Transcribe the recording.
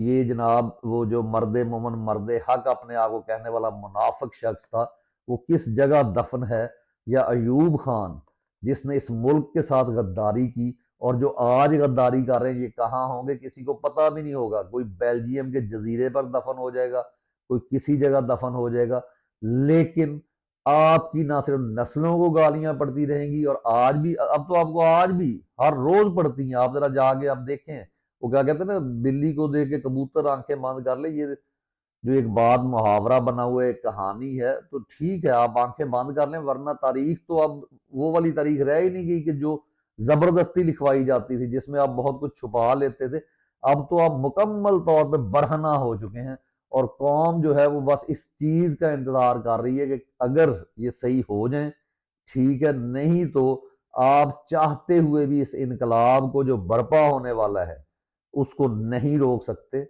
یہ جناب وہ جو مرد مومن مرد حق اپنے آپ کو کہنے والا منافق شخص تھا، وہ کس جگہ دفن ہے؟ یا ایوب خان جس نے اس ملک کے ساتھ غداری کی، اور جو آج غداری کر رہے ہیں، یہ کہاں ہوں گے کسی کو پتہ بھی نہیں ہوگا۔ کوئی بیلجیم کے جزیرے پر دفن ہو جائے گا، کوئی کسی جگہ دفن ہو جائے گا، لیکن آپ کی نہ صرف نسلوں کو گالیاں پڑتی رہیں گی، اور آج بھی، اب تو آپ کو آج بھی ہر روز پڑتی ہیں۔ آپ ذرا جا کے آپ دیکھیں، وہ کیا کہتے ہیں نا، بلی کو دیکھ کے کبوتر آنکھیں بند کر لے، یہ جو ایک بات محاورہ بنا ہوا ہے، ایک کہانی ہے، تو ٹھیک ہے آپ آنکھیں بند کر لیں، ورنہ تاریخ تو اب وہ والی تاریخ رہ ہی نہیں گئی کہ جو زبردستی لکھوائی جاتی تھی، جس میں آپ بہت کچھ چھپا لیتے تھے۔ اب تو آپ مکمل طور پہ برہنہ ہو چکے ہیں، اور قوم جو ہے وہ بس اس چیز کا انتظار کر رہی ہے کہ اگر یہ صحیح ہو جائیں ٹھیک ہے، نہیں تو آپ چاہتے ہوئے بھی اس انقلاب کو جو برپا ہونے والا ہے اس کو نہیں روک سکتے۔